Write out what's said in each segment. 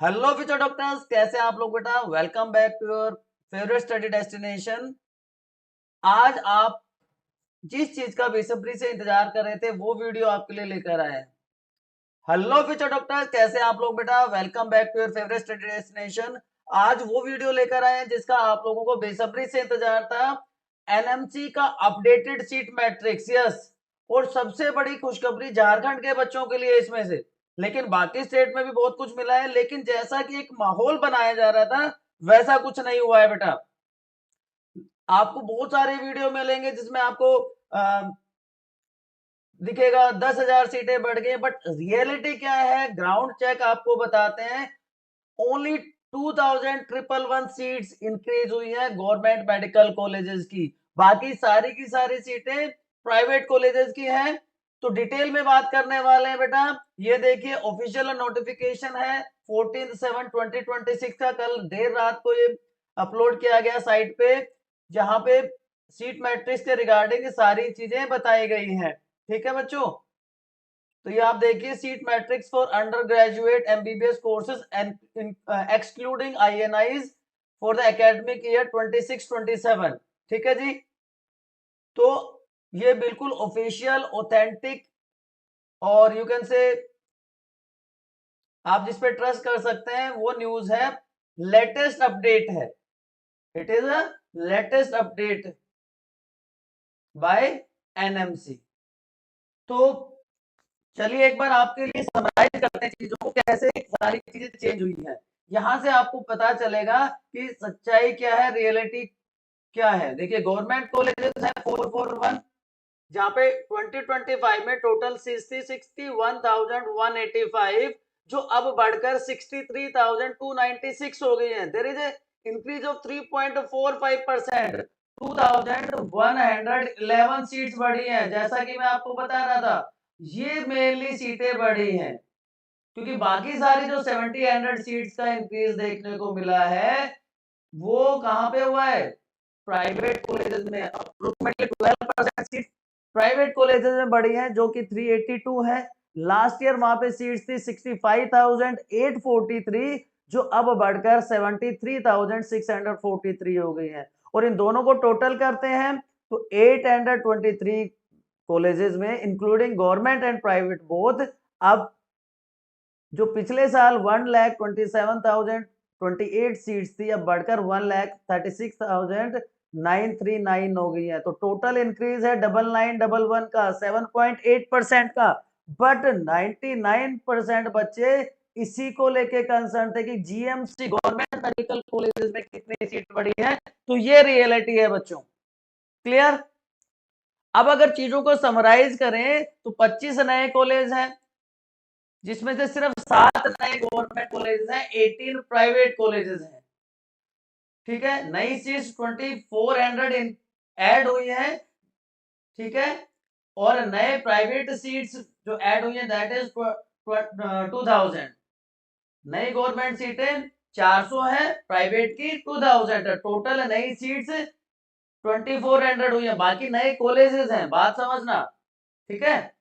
Hello future doctors, कैसे हैं आप लोग बेटा। Welcome back to your favourite study destination. आज आप जिस चीज का बेसब्री से इंतजार कर रहे थे वो वीडियो आपके लिए लेकर आए हैं। हेलो फ्यूचर डॉक्टर्स, कैसे हैं आप लोग बेटा। Welcome back to your favourite study destination. आज वो वीडियो लेकर आए हैं जिसका आप लोगों को बेसब्री से इंतजार था। एनएमसी का अपडेटेड सीट मैट्रिक्स। यस। और सबसे बड़ी खुशखबरी झारखंड के बच्चों के लिए इसमें से, लेकिन बाकी स्टेट में भी बहुत कुछ मिला है, लेकिन जैसा कि एक माहौल बनाया जा रहा था वैसा कुछ नहीं हुआ है बेटा। आपको बहुत सारे वीडियो मिलेंगे जिसमें आपको दिखेगा 10,000 सीटें बढ़ गई, बट रियलिटी क्या है ग्राउंड चेक आपको बताते हैं। ओनली 2,111 सीट्स इंक्रीज हुई है गवर्नमेंट मेडिकल कॉलेजेस की। बाकी सारी की सारी सीटें प्राइवेट कॉलेजेस की हैं। तो डिटेल में बात करने वाले हैं बेटा। ये देखिए ऑफिशियल नोटिफिकेशन है 14/7/2026 का। कल देर रात को ये अपलोड किया गया साइट पे, जहां पे सीट मैट्रिक्स के रिगार्डिंग सारी चीजें बताई गई हैं। ठीक है बच्चों। तो ये आप देखिए seat matrix for undergraduate MBBS courses and excluding INIs for the academic year 26-27। ठीक है जी। तो ये बिल्कुल ऑफिशियल ऑथेंटिक और यू कैन से आप जिस पे ट्रस्ट कर सकते हैं वो न्यूज है। लेटेस्ट अपडेट है। It is a latest update bye NMC. तो चलिए एक बार आपके लिए समराइज करते हैं चीजों को, कैसे सारी चीजें चेंज हुई हैं। यहां से आपको पता चलेगा कि सच्चाई क्या है, रियलिटी क्या है। देखिए गवर्नमेंट कॉलेजेस है 441, जहां पे 2025 में टोटल 61,185, जो अब बढ़कर 63,296 हो गई है। There is a increase of 3.45%। 2,111 seats बढ़ी हैं। जैसा कि मैं आपको बता रहा था, ये मेनली सीटें बढ़ी हैं क्योंकि बाकी सारी जो 70-100 सीट्स का इंक्रीज देखने को मिला है वो कहां पे हुआ है, प्राइवेट कॉलेजेस में। अप्रोक्सीमेटली 12% सीट प्राइवेट कॉलेजेस में बढ़ी हैं, जो कि 382 है। लास्ट ईयर वहां पे सीट्स थी 65,843, जो अब बढ़कर 73,643 हो गई है। और इन दोनों को टोटल करते हैं तो 823 कॉलेजेस में including government and private both, अब जो पिछले साल 1,27,028 सीट्स थी अब बढ़कर 1,36,939 हो गई है। तो टोटल इंक्रीज है 9911 का 7.8% का। बट 99% बच्चे इसी को लेके कंसर्न थे कि जीएमसी गवर्नमेंट मेडिकल कॉलेजेस में कितनी सीट बढ़ी है। तो ये रियलिटी है बच्चों। क्लियर। अब अगर चीजों को समराइज करें तो 25 नए कॉलेज हैं, जिसमें से सिर्फ 7 नए गवर्नमेंट कॉलेजेस हैं, 18 प्राइवेट कॉलेजेस हैं। ठीक है। नई सीट्स 2400 ऐड हुई है। ठीक है। और नए प्राइवेट सीट्स जो ऐड हुई है दैट इज 2000। नई गवर्नमेंट सीटें 400 है, प्राइवेट की 2000 है। टोटल नई सीट्स 2400 हुई है। बाकी नए कॉलेजेस हैं, बात समझना। ठीक है।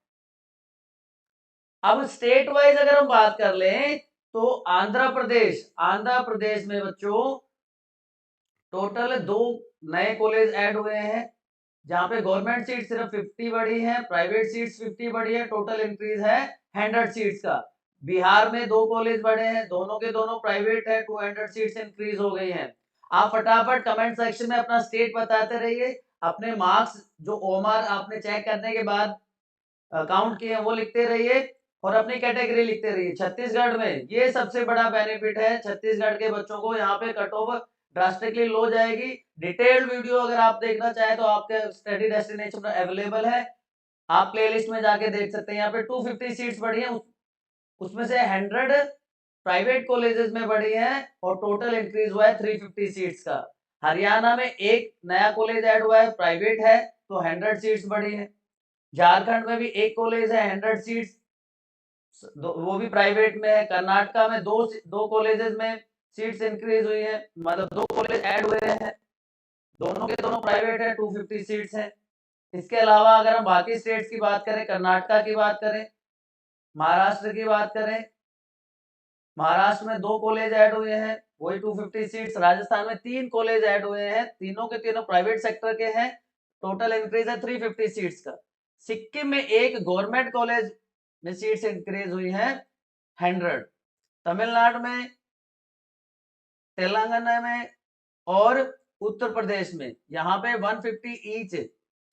अब स्टेट वाइज अगर हम बात कर लें तो आंध्र प्रदेश में बच्चों टोटल 2 नए कॉलेज ऐड हुए हैं, जहां पे गवर्नमेंट सीट सिर्फ 50 बढ़ी है, प्राइवेट सीट्स 50 बढ़ी है। टोटल इंक्रीज है 100 सीट्स का। बिहार में 2 कॉलेज बढ़े हैं, दोनों के दोनों प्राइवेट है, 200 सीट्स इंक्रीज हो गई हैं। आप फटाफट कमेंट सेक्शन में अपना स्टेट बताते रहिए। अपने मार्क्स जो ओमआर आपने चेक करने के बाद काउंट किए हैं वो लिखते रहिए और अपनी कैटेगरी लिखते रहिए। छत्तीसगढ़ में ये सबसे बड़ा बेनिफिट है, छत्तीसगढ़ के बच्चों को यहाँ पे कट ऑफ ड्रास्टिकली लो जाएगी। डिटेल्ड वीडियो अगर आप देखना चाहें तो आपके स्टडी डेस्टिनेशन पर अवेलेबल है, आप प्लेलिस्ट में जाके देख सकते हैं। यहाँ पे 250 सीट्स बढ़ी हैं, उसमें से 100 प्राइवेट कॉलेजेस में बढ़ी हैं और टोटल इंक्रीज हुआ है 350 सीट्स का। हरियाणा में एक नया कॉलेज ऐड हुआ है, प्राइवेट है, तो 100 सीट्स बढ़ी है। झारखंड में भी एक कॉलेज है, 100 सीट्स, वो भी प्राइवेट में है। कर्नाटका में दो कॉलेजेस में सीट्स इंक्रीज हुई है, मतलब 2 कॉलेज ऐड हुए हैं, दोनों के दोनों प्राइवेट है, 250 सीट्स है। इसके अलावा अगर हम बाकी स्टेट्स की बात करें, कर्नाटका की बात करें, महाराष्ट्र की बात करें, महाराष्ट्र में 2 कॉलेज ऐड हुए हैं, वही 250 सीट्स। राजस्थान में 3 कॉलेज ऐड हुए हैं, तीनों के तीनों प्राइवेट सेक्टर के हैं, टोटल इंक्रीज है 350 सीट्स का। सिक्किम में एक गवर्नमेंट कॉलेज में सीट्स इंक्रीज हुई है 100। तमिलनाडु में, तेलंगाना में और उत्तर प्रदेश में यहाँ पे 150 ईच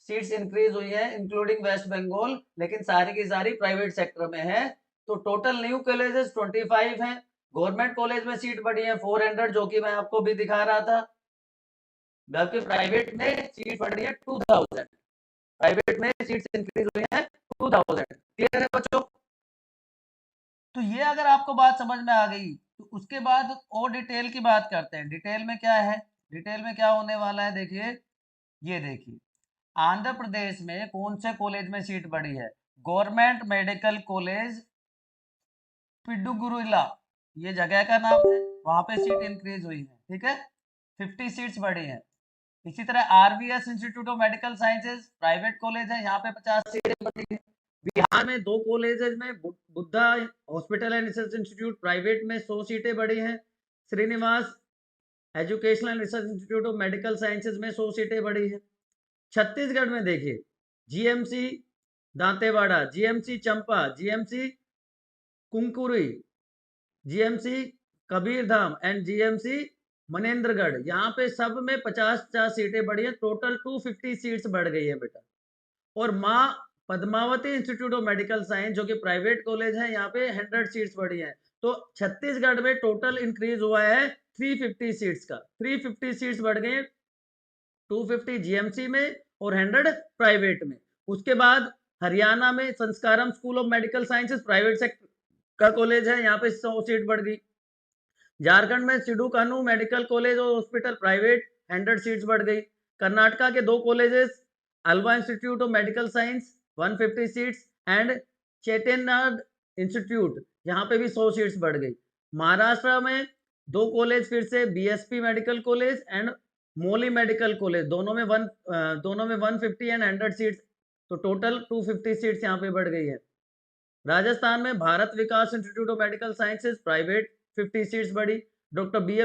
सीट्स इंक्रीज हुई है, इंक्लूडिंग वेस्ट बंगाल, लेकिन सारी की सारी प्राइवेट सेक्टर में है। तो टोटल न्यू कॉलेजेस 25 हैं। गवर्नमेंट कॉलेज में सीट बढ़ी है 400, जो कि मैं आपको भी दिखा रहा था, जबकि प्राइवेट में सीट बढ़ी है 2000। प्राइवेट में सीट्स इंक्रीज हुई है 2000। क्लियर है बच्चों? तो ये अगर आपको बात समझ में आ गई तो उसके बाद और डिटेल की बात करते हैं। डिटेल में क्या है, डिटेल में क्या होने वाला है, देखिए ये देखिए आंध्र प्रदेश में कौन से कॉलेज में सीट बढ़ी है। गवर्नमेंट मेडिकल कॉलेज पिडुगुरुला, ये जगह का नाम है, वहां पे सीट इंक्रीज हुई है, ठीक है, 50 सीट्स बढ़ी है। इसी तरह RVS institute of medical sciences private college है, यहाँ पे 50 सीटें बढ़ी है। बिहार में 2 कॉलेजेस में Buddha hospital and research institute private में 100 सीटें बढ़ी हैं। Srinivas educational research institute of medical sciences में 100 सीटें बढ़ी है। छत्तीसगढ़ में देखिए GMC Dantewada, GMC Champa, GMC Kunkuri, GMC Kabirdham and GMC Manendragarh, यहाँ पे सब में 50-50 सीटें बढ़ी है। टोटल 250 सीट्स बढ़ गई है बेटा। और माँ Padmavati institute of medical science जो कि प्राइवेट कॉलेज है, यहाँ पे 100 सीट्स बढ़ी है। तो छत्तीसगढ़ में टोटल इंक्रीज हुआ है 350 सीट्स का, 350 सीट्स बढ़ गई, 250 जीएमसी में और 100 प्राइवेट में। उसके बाद हरियाणा में Sanskaram school of medical sciences private sector का कॉलेज है, यहाँ पे 100 सीट बढ़ गई। झारखंड में सिडू कानू मेडिकल कॉलेज और हॉस्पिटल प्राइवेट 100 सीट्स बढ़ गई। कर्नाटका के 2 colleges Alva institute of medical science 150 seats and Chettinad institute, यहाँ पे भी 100 सीट्स बढ़ गई। महाराष्ट्र में 2 कॉलेज फिर से BSP medical college and Moli medical college, दोनों में 150 एंड 100 सीट्स, तो टोटल 250 सीट्स यहाँ पे बढ़ गई है। राजस्थान में Bharat Vikas institute of medical sciences private 50 seats बढ़ी। डॉक्टर बी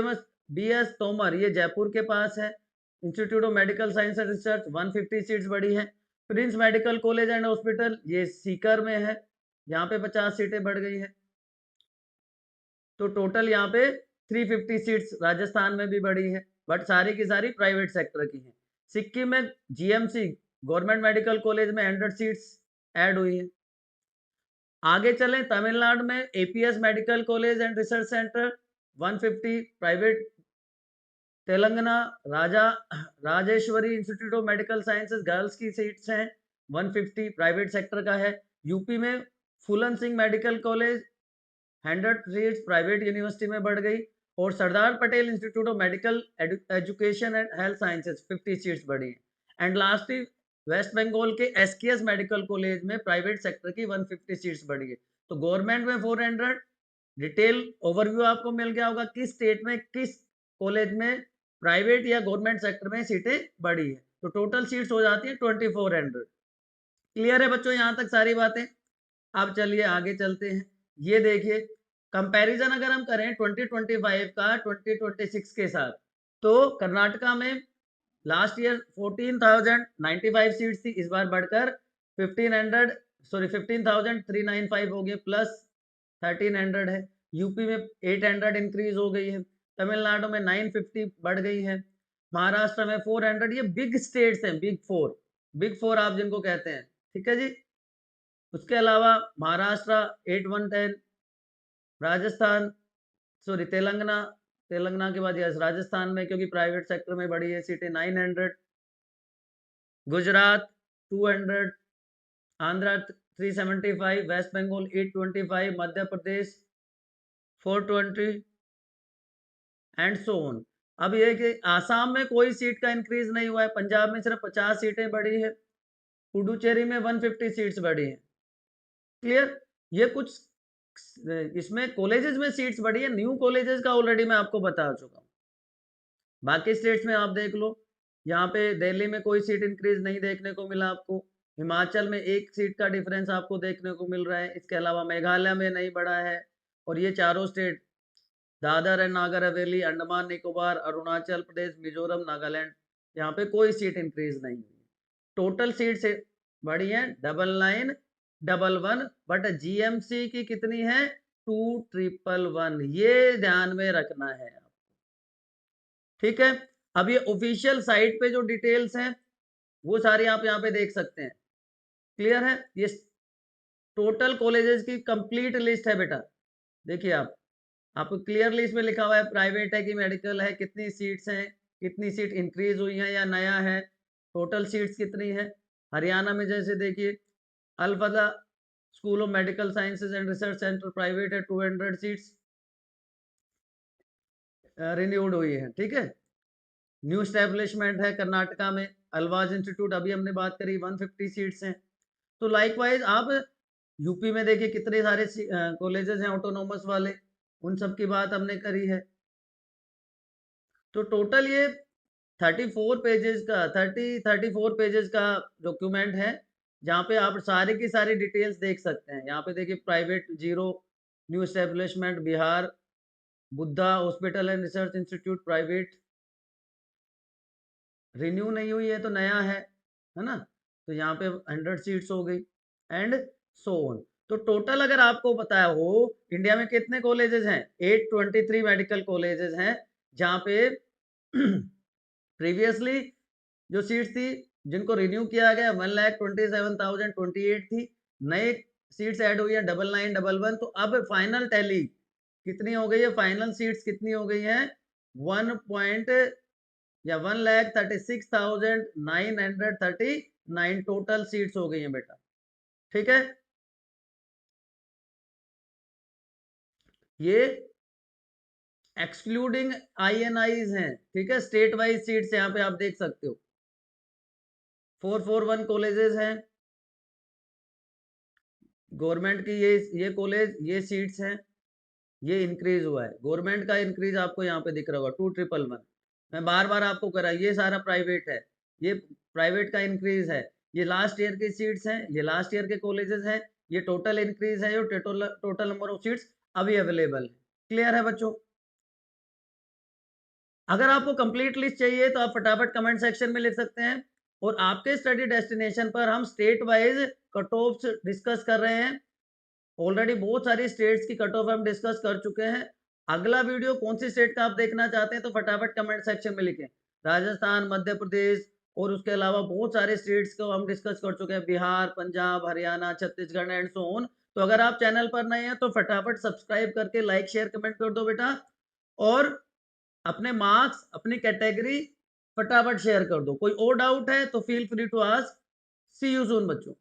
एस तोमर, ये जयपुर के पास है, institute of medical science and research 150 seats बढ़ी है। Prince medical college and hospital, ये सीकर में है, यहाँ पे 50 सीटें बढ़ गई है। तो टोटल यहाँ पे 350 सीट्स राजस्थान में भी बढ़ी है, बट सारी की सारी प्राइवेट सेक्टर की है। सिक्किम में जीएमसी गवर्नमेंट मेडिकल कॉलेज में 100 सीट्स ऐड हुई है। आगे चलें, तमिलनाडु में APS medical college and research centre 150 private. Telangana Rajeshwari institute of medical sciences girls की सीट्स हैं 150 प्राइवेट सेक्टर का है। यूपी में Phoolan Singh medical college 100 seats private university में बढ़ गई। और Sardar Patel institute of medical education and health sciences 50 seats बढ़ी। एंड लास्टली वेस्ट बंगाल के एसकेएस मेडिकल कॉलेज में प्राइवेट सेक्टर की 150 सीट्स बढ़ी है। तो गवर्नमेंट में 400। डिटेल ओवरव्यू आपको मिल गया होगा किस स्टेट में किस कॉलेज में प्राइवेट या गवर्नमेंट सेक्टर में सीटें बढ़ी है। तो टोटल सीट्स हो जाती है 2400। क्लियर है बच्चों यहाँ तक सारी बातें? अब चलिए आगे चलते हैं। ये देखिए कंपैरिजन अगर हम करें 2025 का 2026 के साथ, तो कर्नाटका में लास्ट ईयर 14,095 सीट्स थी, इस बार बढ़कर 15,395 हो गए, प्लस 1300 है। यूपी में 800 इंक्रीज हो गई है। तमिलनाडु में 950 बढ़ गई है। महाराष्ट्र में 400। ये बिग स्टेट्स हैं, बिग फोर, बिग फोर आप जिनको कहते हैं, ठीक है जी। उसके अलावा महाराष्ट्र 8110, राजस्थान सॉरी तेलंगाना, तेलंगाना के बाद यस राजस्थान में क्योंकि प्राइवेट सेक्टर में बढ़ी है सीटें 900, Gujarat 200, Andhra 375, West Bengal 825, Madhya Pradesh 420 and so on. अब ये कि आसाम में कोई सीट का इंक्रीज नहीं हुआ है, पंजाब में सिर्फ 50 सीटें बढ़ी है, पुडुचेरी में 150 सीट्स बढ़ी है। क्लियर? ये कुछ इसमें कॉलेजेस में सीट्स बढ़ी है, न्यू कॉलेजेस का ऑलरेडी मैं आपको बता चुका हूँ। बाकी स्टेट्स में आप देख लो, यहाँ पे दिल्ली में कोई सीट इंक्रीज नहीं देखने को मिला आपको। हिमाचल में 1 सीट का डिफरेंस आपको देखने को मिल रहा है। इसके अलावा मेघालय में नहीं बढ़ा है, और ये चारों स्टेट दादर एंड नागर हवेली, अंडमान निकोबार, अरुणाचल प्रदेश, मिजोरम, नागालैंड, यहाँ पे कोई सीट इंक्रीज नहीं हुई। टोटल सीट से बढ़ी है 9911, बट जीएमसी की कितनी है 2111, ये ध्यान में रखना है। ठीक है, अब ये ऑफिशियल साइट पे जो डिटेल्स हैं वो सारी आप यहाँ पे देख सकते हैं। क्लियर है, ये टोटल कॉलेजेस की कंप्लीट लिस्ट है बेटा। देखिए आपको क्लियरली इसमें लिखा हुआ है प्राइवेट है कि मेडिकल है, कितनी सीट्स हैं, कितनी सीट इंक्रीज हुई है या नया है, टोटल सीट्स कितनी है। हरियाणा में जैसे देखिए अलफदा school of medical sciences and research centre private है, 200 सीट्स रिन्यूड हुई है। ठीक है, न्यू एस्टेब्लिशमेंट है कर्नाटका में अलवाज इंस्टीट्यूट, अभी हमने बात करी 150 सीट्स हैं। तो लाइकवाइज आप यूपी में देखिए कितने सारे कॉलेजेस हैं ऑटोनोमस वाले, उन सब की बात हमने करी है। तो टोटल ये 34 पेजेस का 34 पेजेस का डॉक्यूमेंट है, जहाँ पे आप सारी की सारी डिटेल्स देख सकते हैं। यहाँ पे देखिए private 0, new establishment Bihar, Buddha hospital and research institute private, renew नहीं हुई है तो नया है ना। तो यहाँ पे 100 सीट्स हो गई एंड सो ऑन। तो टोटल अगर आपको पता हो इंडिया में कितने कॉलेजेस हैं, 823 मेडिकल कॉलेजेस हैं, जहाँ पे प्रीवियसली जो सीट्स थी जिनको रिन्यू किया गया 1,27,028 थी, नए सीट्स ऐड हुई है 9911। तो अब फाइनल टैली कितनी हो गई है, फाइनल सीट्स कितनी हो गई है 1,36,939 टोटल सीट्स हो गई हैं बेटा। ठीक है, ये एक्सक्लूडिंग INIs हैं। ठीक है, स्टेट वाइज सीट्स यहाँ पे आप देख सकते हो 441 कॉलेजेस हैं गवर्नमेंट की, ये कॉलेज ये सीट्स हैं, ये इंक्रीज हुआ है। गवर्नमेंट का इंक्रीज आपको यहाँ पे दिख रहा होगा 2111। मैं बार बार आपको करा, ये सारा प्राइवेट है, ये प्राइवेट का इंक्रीज है, ये लास्ट ईयर की सीट्स हैं, ये लास्ट ईयर के कॉलेजेस हैं, ये टोटल इंक्रीज है, ये टोटल नंबर ऑफ सीट्स अभी अवेलेबल है। क्लियर है बच्चों? अगर आपको कंप्लीट लिस्ट चाहिए तो आप फटाफट कमेंट सेक्शन में लिख सकते हैं, और आपके स्टडी डेस्टिनेशन पर हम state wise cut offs discuss कर रहे हैं। ऑलरेडी बहुत सारी स्टेट्स की कट ऑफ हम डिस्कस कर चुके हैं। अगला वीडियो कौन सी स्टेट का आप देखना चाहते हैं तो फटाफट कमेंट सेक्शन में लिखें। राजस्थान, मध्य प्रदेश और उसके अलावा बहुत सारे स्टेट्स को हम डिस्कस कर चुके हैं, Bihar, Punjab, Haryana, Chhattisgarh and so on. तो अगर आप चैनल पर नए हैं तो फटाफट सब्सक्राइब करके लाइक शेयर कमेंट कर दो बेटा, और अपने मार्क्स अपनी कैटेगरी फटाफट शेयर कर दो। कोई और डाउट है तो feel free to ask. See you soon बच्चों।